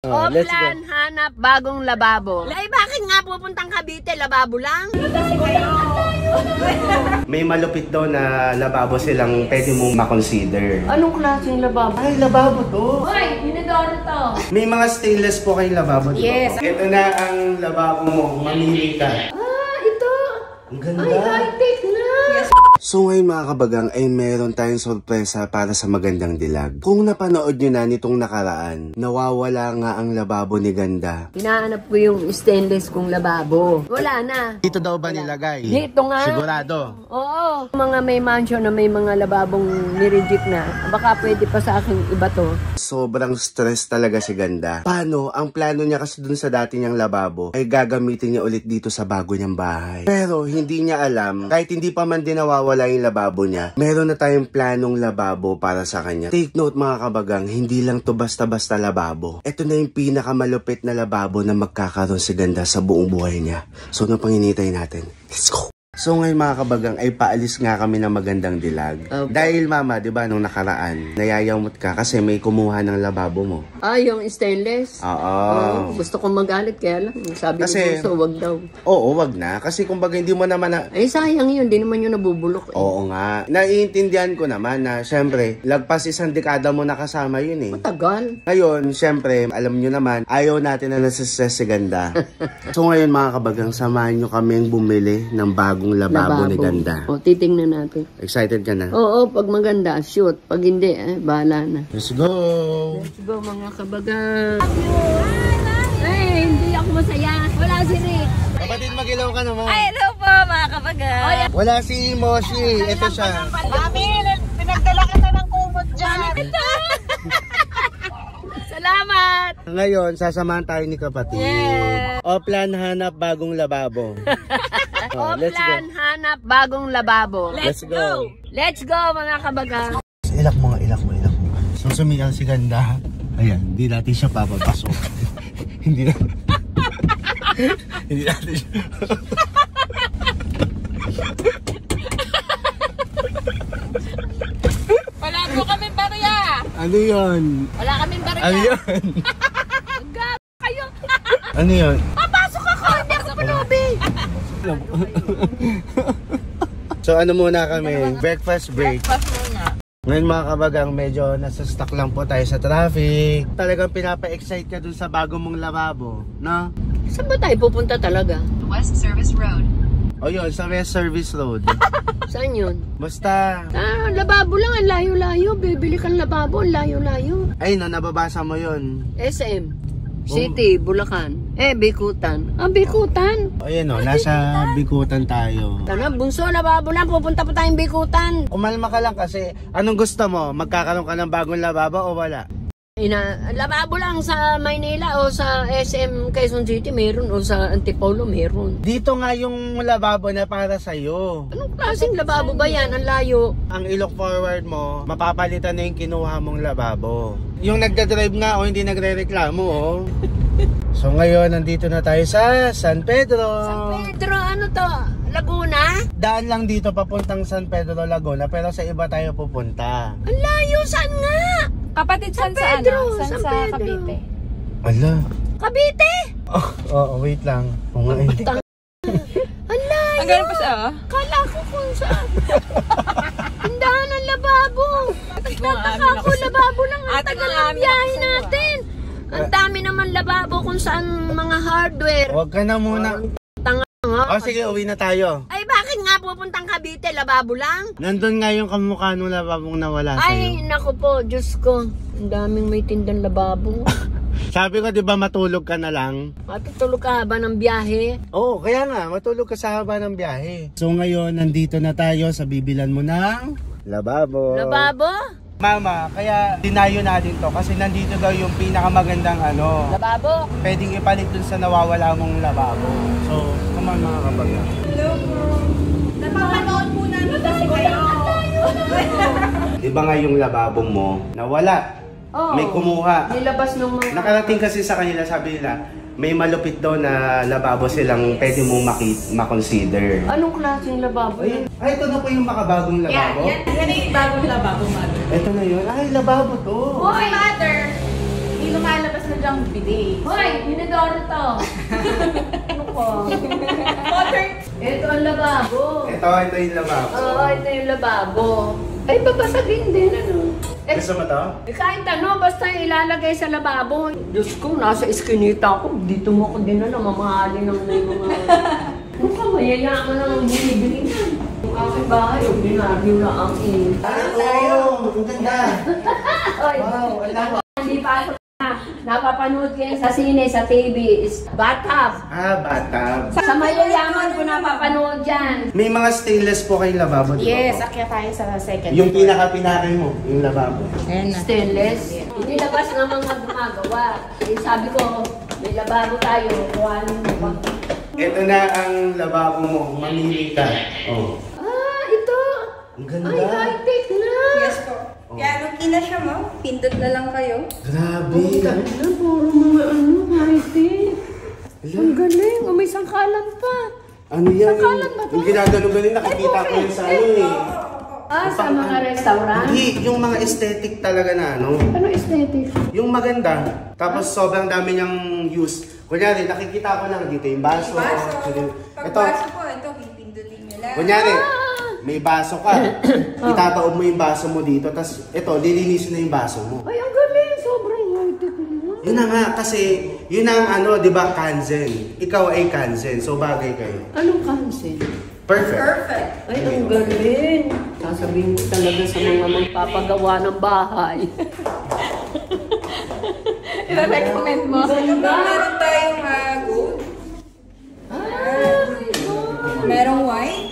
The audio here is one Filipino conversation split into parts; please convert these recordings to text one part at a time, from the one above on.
Oplan, hanap bagong lababo. Ay, bakit nga pupuntang Cavite? Lababo lang? May malupit daw na lababo silang pwede mong makonsider. Anong klaseng lababo? Ay, lababo to. Hoy, inidoro to. May mga stainless po kayong lababo, di ba? Yes. Ito na ang lababo mo. Mamili ka. Ah, ito. Ang ganda. Ay, high-tech na. Yes. So ngayon mga kabagang ay meron tayong sorpresa para sa magandang dilag. Kung napanood nyo na nitong nakaraan, nawawala nga ang lababo ni Ganda. Hinahanap ko yung stainless kong lababo. Wala na. Dito daw ba nilagay? Dito nga. Sigurado? Oo. Mga may mansion na may mga lababong nireject na. Baka pwede pa sa akin iba to. Sobrang stress talaga si Ganda. Paano? Ang plano niya kasi dun sa dati niyang lababo ay gagamitin niya ulit dito sa bago niyang bahay. Pero hindi niya alam, kahit hindi pa man din nawawala yung lababo niya, meron na tayong planong lababo para sa kanya. Take note mga kabagang, hindi lang to basta-basta lababo. Ito na yung pinakamalupit na lababo na magkakaroon si Ganda sa buong buhay niya. So ano pang hinihintay natin? Let's go! So ngayon mga kabagang ay paalis nga kami ng magandang dilag. Okay. Dahil mama, di ba nung nakaraan, nayayamot ka kasi may kumuha ng lababo mo. Ah, yung stainless? Oo. Gusto kong magalit kaya lang. Sabi kasi, ko wag daw. Oo, wag na. Kasi kumbaga hindi mo naman na... Ay sayang yun, di naman yun nabubulok. Oo nga. Naiintindihan ko naman na syempre, lagpas isang dekada mo nakasama yun eh. Matagal. Ngayon, syempre, alam nyo naman, ayaw natin na nasa-stress si Ganda. So ngayon mga kabagang, samahan nyo kaming bumili ng bagong lababo ni Ganda. O, titingnan natin. Excited ka na? Oo, pag maganda, shoot. Pag hindi, bahala na. Let's go! Let's go, mga kabagang. Ay, hindi ako masaya. Wala si Rick. Kapatid, mag-ilaw ka naman. Ay, hello po, mga kabagang. Wala si Moshi. Ito siya. Mami, pinagdala ka na ng kumot dyan. Salamat! Ngayon, sasamahan tayo ni kapatid. Yeah. Oplan, hanap bagong lababo. Oplan, hanap bagong lababo. Let's go! Let's go, mga kabagang. Ilak mo nga, ilak mo. So, sumigaw si Ganda. Ayan, hindi natin siya papapasok. Hindi natin. Hindi natin siya. Wala po kami barya. Ano yun? Wala kaming barya. Ano yun? Kayo. Ano yun? Papasok ako. Hindi ako panubi. So ano muna kami? Breakfast break. Breakfast muna. Ngayon mga kabagang, medyo nasa-stuck lang po tayo sa traffic. Talagang pinapa-excite ka dun sa bago mong lababo, no? Saan ba tayo pupunta talaga? West Service Road. O yun, sa West Service Road. Saan yun? Basta... Ah, lababo lang. Ang layo-layo. Bibili kang lababo. Ang layo-layo. Ay, no, nababasa mo yun. SM. City, Bulacan. Bikutan. Ah, Bikutan. O yun o, nasa Bikutan tayo. Tana, bunso, lababo lang. Pupunta pa tayong Bikutan. Umalma ka lang kasi, anong gusto mo? Magkakaroon ka ng bagong lababo o wala? Lababo lang sa Maynila o sa SM Quezon City meron o sa Antipolo meron. Dito nga yung lababo na para sa'yo. Anong klaseng lababo ba yan? Ang layo. Ang i-look forward mo, mapapalitan na yung kinuha mong lababo. Yung nagdadrive nga o hindi nagre-reklamo o. So ngayon, nandito na tayo sa San Pedro. San Pedro, ano to? Laguna? Daan lang dito papuntang San Pedro, Laguna, pero sa iba tayo pupunta. Ang layo, saan nga? Kapatid, saan sa Pedro, ano? Saan San sa Pedro. Cavite? Ala. Cavite? Oo, wait lang. O nga eh. Ang layo. Ang ganun pa siya, oh. Kala ko kung saan. Ang daan ng lababo. Nagtataka ako, lababo lang. Ang tagal ang biyahe natin. Ang dami naman lababo kung saan mga hardware. Huwag ka na muna. Tanga nga. O sige, uwi na tayo. Ay, bakit nga pupuntang Cavite? Lababo lang? Nandun nga yung kamukha nung lababong nawala sa'yo. Ay, naku po, Diyos ko. Ang daming may tindang lababo. Sabi ko, di ba matulog ka na lang? Matutulog ka haba ng biyahe? Oo, kaya nga, matulog ka sa haba ng biyahe. So ngayon, nandito na tayo sa bibilan mo ng lababo. Lababo? Mama, kaya dinayo natin to kasi nandito daw yung pinakamagandang ano. Lababo? Pwedeng ipalit dun sa nawawala mong lababo. So, come on mga kabaga. Hello po. Napapanood po namin kasi kayo. Di ba nga yung lababo mo nawala? Oo. May kumuha. Nilabas nung mga... Nakarating kasi sa kanila, sabi nila, may malupit daw na lababo silang pwede mong makonsider. Anong klaseng lababo yan? Ay, ito na po yung makabagong lababo. Yan yung bagong lababo, mother. Ito na yun. Ay, lababo to. Hoy, mother! lumalabas na dyang bidet. Hoy, minidoro to. Ano ko? Water. Ito ang lababo. Ito yung lababo. Oo, ito yung lababo. Ay, babasagin din, ano? Gusto mo to? Kahit ano, basta ilalagay sa lababo. Diyos ko, nasa iskinita ko. Dito mo ko din na mamahalin ng may mga... Mukhang mayayaman na ang binibili na. Yung aking bahay, yung binaryo na ang in. Oo, ang ganda. Wow, alam mo. Hindi pa ako napapanood ko yan sa sine, sa TV, is bathtub. Bathtub. Sa mayayaman ko napapanood yan. May mga stainless po kayong lababo, di ba? Yes, akyat tayo sa second. Yung pinaka-pinakay mo, yung lababo. Stainless. Hindi labas ng mga gumagawa. Eh, sabi ko, may lababo tayo. Kuhanin mo pa. Ito na ang lababo mo. Mamili ka. Oh. Ito. Ang ganda. Ay, high-tech na. Yes po. Kaya okay na siya, ma'am. Pindot na lang kayo. Grabe. Ang ganda, puro mga high-tech. Ang galing. May sangkalan pa. Ano yan? Sangkalan ba to? Yung ginagano-galing, nakikita ko yun sa ano eh. Sa mga restaurant? Hindi, yung mga aesthetic talaga na ano. Ano aesthetic? Yung maganda, tapos sobrang dami niyang use. Kunyari, nakikita ko lang dito yung baso. Pag baso po, ito, pipindutin nyo lang. Kunyari, may baso ka. Itataob mo yung baso mo dito, tapos ito, lilinisin na yung baso mo. Ay, ang galing. Sobrang high-tech na. Yun na nga, kasi yun ang ano, di ba, Kanzen. Ikaw ay Kanzen, so bagay kayo. Anong cancel? Perfect. Perfect. Ay, ang galing. Sasabihin ko talaga sa mga magpapagawa ng bahay. I-recommend mo. Meron tayong gold. Merong white.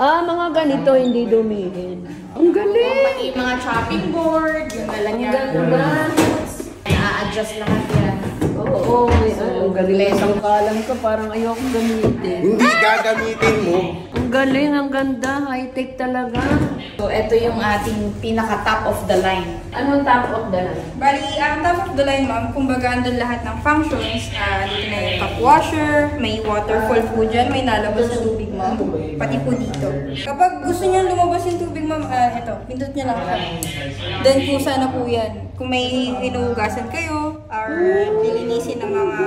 Mga ganito hindi dumihin. Ang galing. Pati mga chopping board. Yung lalagyan. Ang ganda. Na-adjust lahat yan. Oo, ang galing. Sangkalan ko, parang ayoko gamitin. Hindi gagamitin mo. Ang galing, ang ganda. High-tech talaga. So, ito yung ating pinaka-top of the line. Anong top of the line? Bali, ang top of the line, ma'am, kumbaga andun lahat ng functions. Dito na yung top washer, may waterfall po dyan, may nalabas na tubig, ma'am. Pati po dito. Kapag gusto niyo lumabas yung tubig, ma'am, ito, pindot niyo lang siya. Then, kusa na po yan. Kung may inuugasan kayo, or lilinisin ng mga,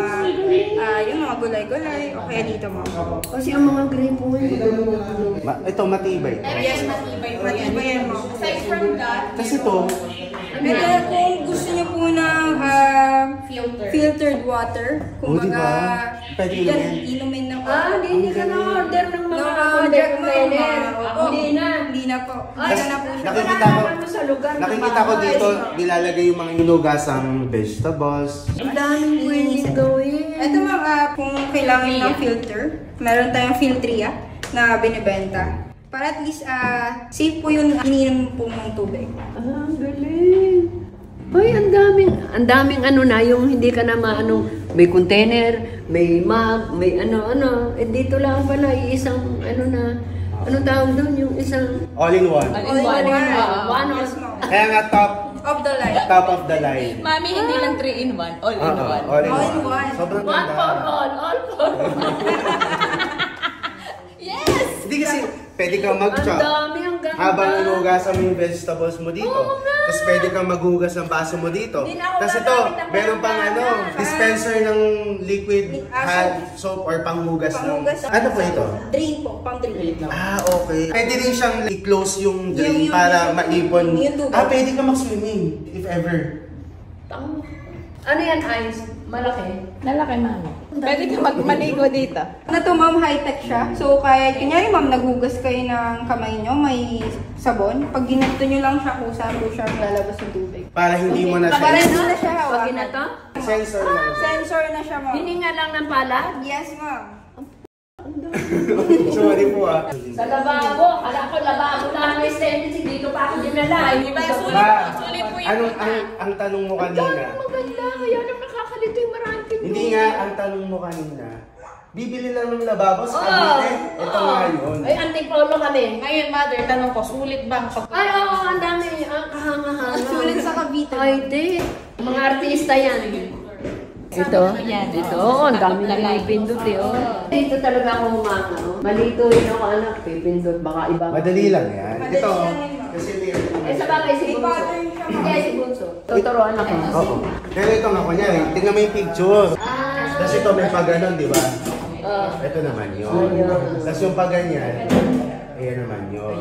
yung mga gulay-gulay, o kaya dito, ma'am. Kasi ang mga grape po Ito, matibay. Yes, matibay po yan. Matibay yan, ma'am. Aside from that, Kasi to, ito, kung gusto niyo po ng filtered water, kumbaga, diba? Pwede yan, inumin. inumin na po. hindi ka na-order ng mga container. Hindi na po. Ay, Hindi na po siya. nakikita ko, Ano sa lugar ng nakikita ko bahay. dito, nilalagay yung mga inugasang vegetables. Ang daming pwedeng gawin. Ito ma'am, kung kailangan ng filter, meron tayong Filtria na binibenta. Para at least safe po yung ininom po ng tubig. Ang galing. Ay, ang daming ano na, yung hindi ka na maano, may container, may mug, may ano. Eh, dito lang pala, isang ano na, ano tawag doon, yung isang... All-in-one. One Yes, ma'am. Kaya nga top Of the line. of the line. Mami, hindi lang 3-in-1. All-in-1. All-in-one. Sobrang One ganda. for all for all. Yes! Hindi kasi, pwede kang Ang mag-chop. dami, ang ganda. Habang inugasan mo yung vegetables mo dito. Oo nga. Tapos pwede kang maghugas ng baso mo dito. Hindi na ako Tapos ito, gagamit ng meron pang pangalan. dispenser ng liquid hand soap or panghugas ng... Panghugas. Ano po ito? Drain po, pang drain. Okay. Pwede rin siyang i-close yung drain Yung- para maipon. yung tubig. Pwede ka mag-swimming, if ever. Ano yan, Ice? Malaki? Lalaki, mami. Pwede ka maligo dito. Na to ma'am, high-tech siya. So kahit, kunyari ma'am, naghugas kayo ng kamay nyo, may sabon. Pag ginagto nyo lang siya kung saan po siya lalabas yung tubig. Para hindi mo na Para siya... hindi na siya Pag hawakan. ginato? Sensor lang. Sensor na siya ma'am. Hininga lang ng palad? Yes ma'am. Sorry po Sa lababo. Kala ko lababo lang may stainless. Dito pa ako dinala. Sulit po yun. Anong ang tanong mo kanina? Maganda. Kaya nang nakakalito yung maraming pinto. Hindi nga, ang tanong mo kanina, bibili lang ng lababo sa Cavite? Ito nga yun. Ay, antipolo kami. Ngayon, mother, tanong ko, sulit ba ang Ay, oo, ang dami. Ang kahanga-hanga. Sulit sa Cavite. Ay, di. Mga artista yan. Ito? Yan. Ito, ang dami na pinipindot eh. Oh. Dito talaga ako humanga. Oh. Malito yun ako anak. Pipindot, baka iba. Madali lang yan. Madali Ito, lang yan, ma'am. kasi Eh, sa bagay May siguro. pattern siya Hindi, si Bunso. Tuturuan ako. Oo. Pero ito nga, kunyari, tingnan mo yung picture. Tapos ito may pag-ganon, di ba? Ito naman yun. Tapos yung pag-ganyan, ayan naman yun.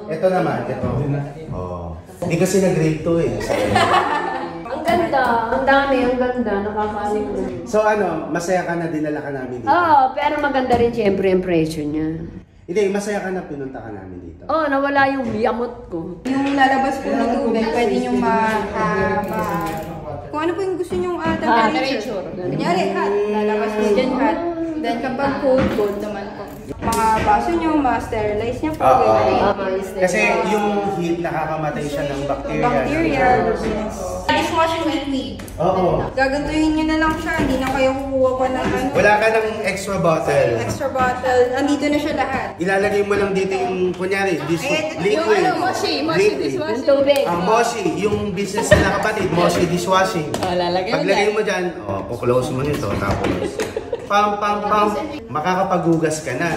Ito naman, ito. Oh. Hindi kasi nag-grade to eh. Ang ganda, ang dami, ang ganda, nakakaling. So ano, masaya ka na dinala ka namin dito? Oo, pero maganda rin siyempre yung presyo niya. Hindi, masaya ka na pinunta ka namin dito. Oo, nawala yung yamot ko. Yung lalabas po ng tubig, pwede nyo kung ano po yung gusto nyong temperature. Kunyari, hot. Lalabas po dyan, hot. Then kapag cold, cold naman po. Mga baso nyo, ma-sterilize nyo po. Kasi yung heat, nakakamatay siya ng bacteria. Bacteria. Dishwashing liquid. Oo. Gagantuhin nyo na lang siya. Hindi na kayo kukuha pa ng ano. Wala ka ng extra bottle. Extra bottle. Andito na siya lahat. Ilalagay mo lang dito yung, kunyari, liquid. Moshi Yung tubig. Ang Moshi, yung business na kapatid, Moshi Dishwashing. Lalagay mo Paglagay mo dyan, kuklose mo nito, tapos pam, makakapaghugas ka na.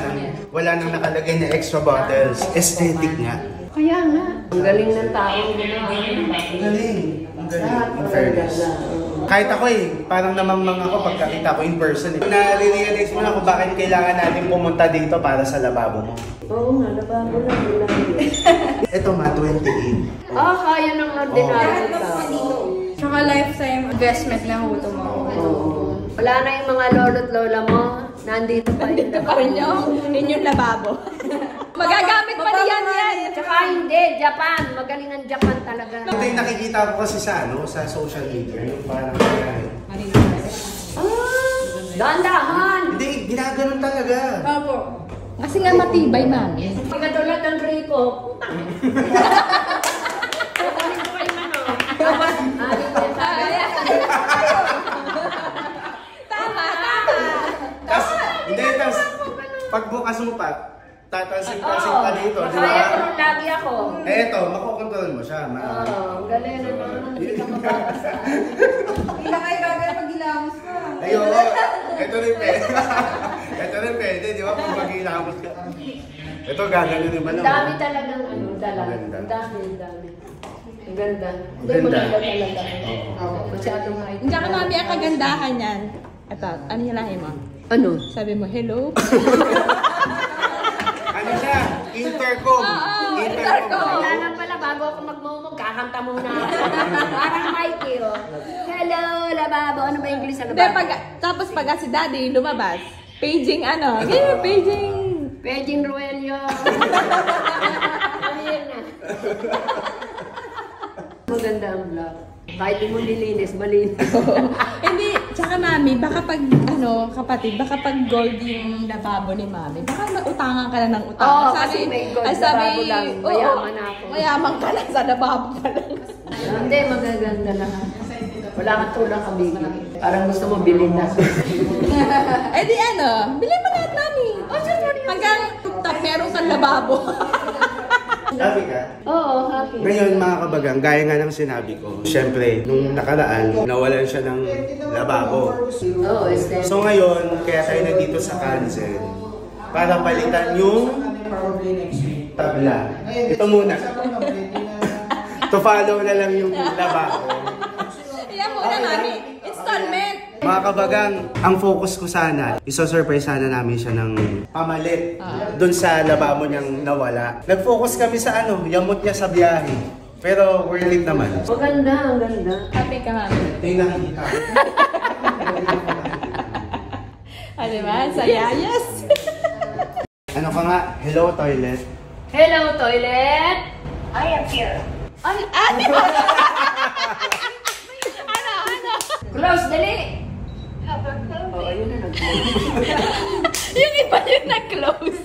Wala nang nakalagay na extra bottles. Aesthetic nga. Kaya nga. Ang galing ng tao. Ang galing. Ang galing. In fairness. Kahit ako parang namangmang ako pagkakita ko in person. Na-realize mo na kung bakit kailangan natin pumunta dito para sa lababo mo. Oo nga, lababo lang. Ito ma, 28. Kaya ng ordinary Lahat na po tao. dito. Tsaka lifetime investment na ho ito mo. Wala na yung mga lolo't lola mo. Nandito pa yun. pa rin yun yung lababo. Magagamit pa niyan yan. Tsaka hindi, Japan. Magaling ang Japan talaga. Ito yung nakikita ko kasi sa social media. Yung parang Dahan-dahan. hindi, ginaganon talaga. Opo. Kasi nga matibay, mami. Hindi ka tulad ng Rico. Putang. Kukunin ko kayo ano. Tama. Tapos, pagbukas mo pa, tatasing-tasing pa dito, di Kaya ba? ko lagi ako. Eto, makokontrol mo siya. Ang galing naman. Hindi ka mababasa. Hindi na kayo gagawin pag gilamos ka. Ayun, ito rin pwede. Ito rin pwede, di ba? Kung mag-ilamos ka. Ito, gagano din ba Ang naman? dami talagang dala. Maganda. Ang dami. Ang ganda. Hindi, Maganda. maganda talaga. Masyadong high. Hindi ka, mami, ang kagandahan yan. Ito, ano hilahin mo? Ano? Sabi mo, hello? Ano siya? Intercom. Intercom. Wala lang pala, bago ako magmumog, kakanta muna ako. Parang Mikey, oh. Hello, lababo. Ano ba English sa Hindi, lababo? tapos pag si daddy lumabas, paging ano, ganyan, paging. Paging Ruelio. Ayun na. Maganda ang vlog. Kahit di mo nilinis, malinis. Hindi, tsaka mami, baka pag, ano, kapatid, baka pag gold yung lababo ni mami, baka mautangan ka na ng utang. Oo, kasi may gold lababo lang. Mayaman ako. Mayaman ka lang sa lababo ka lang. Hindi, magaganda lahat. Wala kang tulang kabigil. Parang gusto mo bilhin na. Eh di ano, bilhin mo lahat, mami. Hanggang top, meron kang lababo. Happy ka? Oo, happy. Ngayon mga kabagang, gaya nga ng sinabi ko, syempre, nung nakaraan, nawalan siya ng lababo. Oo, So ngayon, kaya tayo nandito sa Kansen para palitan yung tabla. Ito muna. To follow na lang yung lababo. Yan muna, mami. Installment. Mga kabagang, ang focus ko sana, iso-surprise sana namin siya ng pamalit doon sa lababo niyang nawala. Nag-focus kami sa yamot niya sa biyahe. Pero worth it naman. Maganda, ang ganda. Happy ka, mami. Ito yung nakikita ko. Ah, diba? Saya. Yes! Ano ka nga? Hello, toilet. Hello, toilet! I am here. Ano? Close, dali! Oo, ayun na nag-close. Yung iba yung nag-close.